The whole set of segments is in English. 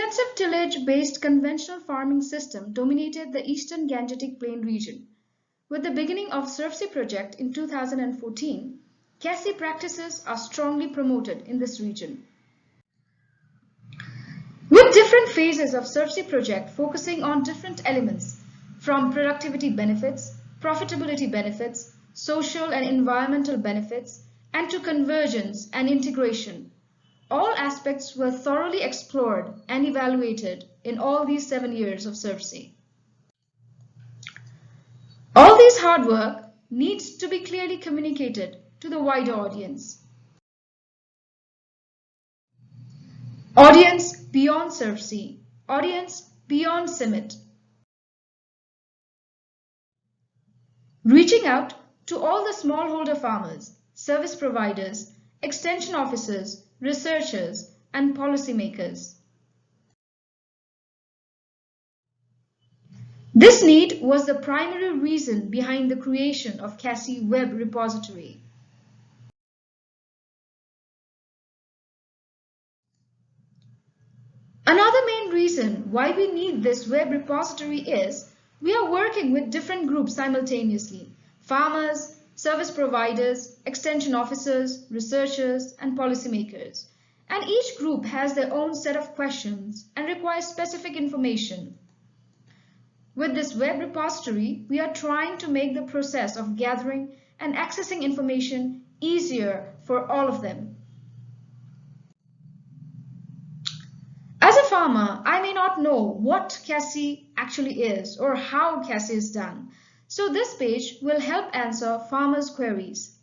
Intensive tillage-based conventional farming system dominated the eastern Gangetic Plain region. With the beginning of SRFSI project in 2014, CASI practices are strongly promoted in this region. With different phases of SRFSI project focusing on different elements from productivity benefits, profitability benefits, social and environmental benefits, and to convergence and integration. All aspects were thoroughly explored and evaluated in all these 7 years of SRFSI. All this hard work needs to be clearly communicated to the wider audience. Audience beyond SRFSI, audience beyond CIMMYT. Reaching out to all the smallholder farmers, service providers, extension officers, researchers, and policymakers. This need was the primary reason behind the creation of CASI web repository. Another main reason why we need this web repository is we are working with different groups simultaneously: farmers, service providers, extension officers, researchers, and policymakers. And each group has their own set of questions and requires specific information. With this web repository, we are trying to make the process of gathering and accessing information easier for all of them. As a farmer, I may not know what CASI actually is or how CASI is done. So this page will help answer farmers' queries.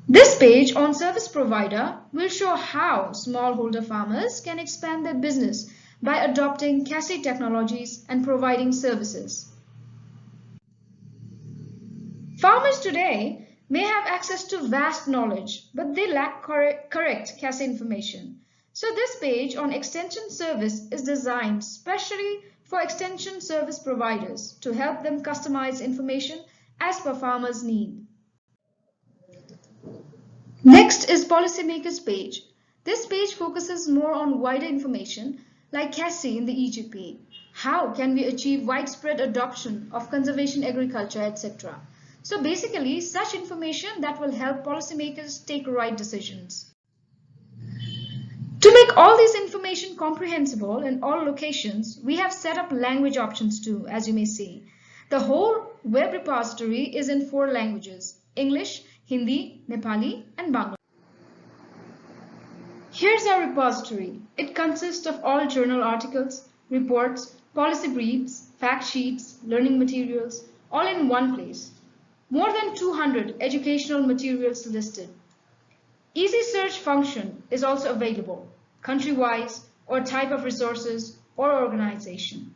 This page on service provider will show how smallholder farmers can expand their business by adopting CASI technologies and providing services. Farmers today may have access to vast knowledge, but they lack correct CASI information. So this page on extension service is designed specially for extension service providers to help them customize information as per farmers' need. Next is policymakers page. This page focuses more on wider information like CASI in the EGP. How can we achieve widespread adoption of conservation agriculture, etc. So basically such information that will help policymakers take right decisions. To make all this information comprehensible in all locations, we have set up language options too, as you may see. The whole web repository is in 4 languages: English, Hindi, Nepali, and Bangla. Here's our repository. It consists of all journal articles, reports, policy briefs, fact sheets, learning materials, all in one place. More than 200 educational materials listed. Easy search function is also available, country-wise or type of resources or organization.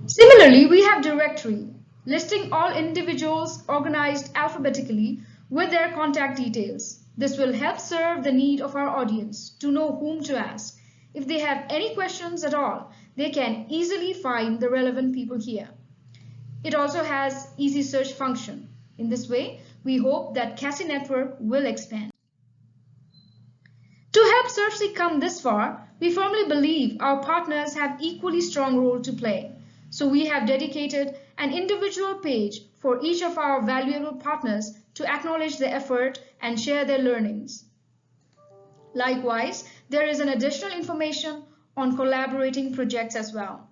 Similarly, we have directory listing all individuals organized alphabetically with their contact details. This will help serve the need of our audience to know whom to ask. If they have any questions at all, they can easily find the relevant people here. It also has easy search function. In this way, we hope that CASI network will expand. To help SRFSI come this far, we firmly believe our partners have equally strong role to play. So we have dedicated an individual page for each of our valuable partners to acknowledge their effort and share their learnings. Likewise, there is an additional information on collaborating projects as well.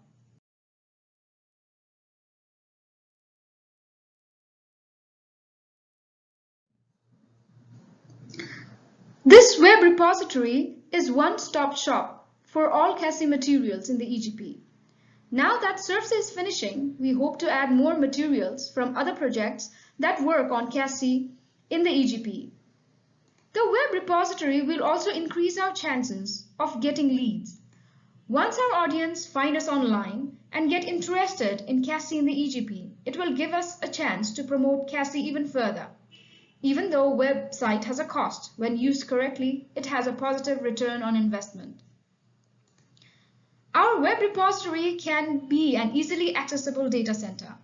This web repository is one-stop shop for all CASI materials in the EGP. Now that SRFSI is finishing, we hope to add more materials from other projects that work on CASI in the EGP. The web repository will also increase our chances of getting leads. Once our audience find us online and get interested in CASI in the EGP, it will give us a chance to promote CASI even further. Even though website has a cost, when used correctly, it has a positive return on investment. Our web repository can be an easily accessible data center,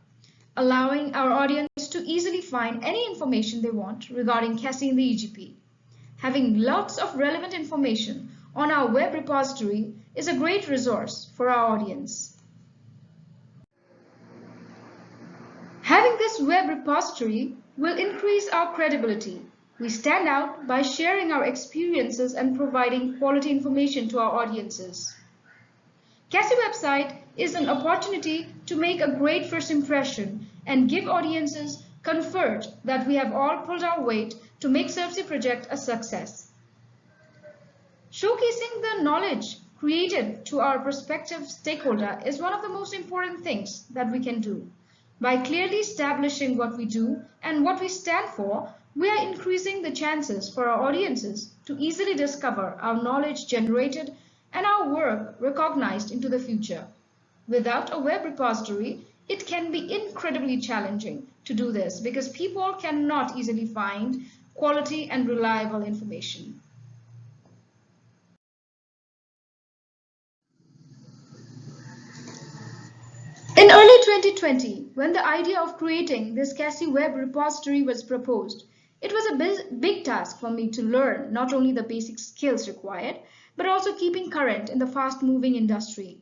allowing our audience to easily find any information they want regarding CASI in the EGP. Having lots of relevant information on our web repository is a great resource for our audience. Having this web repository will increase our credibility. We stand out by sharing our experiences and providing quality information to our audiences. CASI website is an opportunity to make a great first impression and give audiences comfort that we have all pulled our weight to make SRFSI project a success. Showcasing the knowledge created to our prospective stakeholder is one of the most important things that we can do. By clearly establishing what we do and what we stand for, we are increasing the chances for our audiences to easily discover our knowledge generated and our work recognized into the future. Without a web repository, it can be incredibly challenging to do this because people cannot easily find quality and reliable information. In early 2020, when the idea of creating this CASI web repository was proposed, it was a big task for me to learn not only the basic skills required, but also keeping current in the fast-moving industry.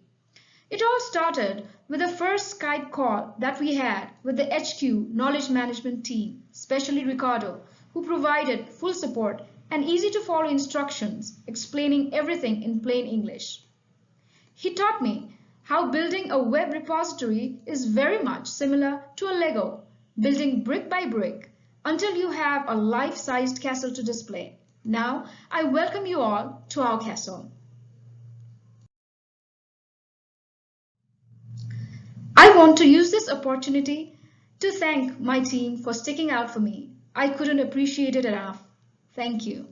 It all started with the first Skype call that we had with the HQ knowledge management team, especially Ricardo, who provided full support and easy-to-follow instructions explaining everything in plain English. He taught me how building a web repository is very much similar to a Lego, building brick by brick until you have a life-sized castle to display. Now, I welcome you all to our castle. I want to use this opportunity to thank my team for sticking out for me. I couldn't appreciate it enough. Thank you.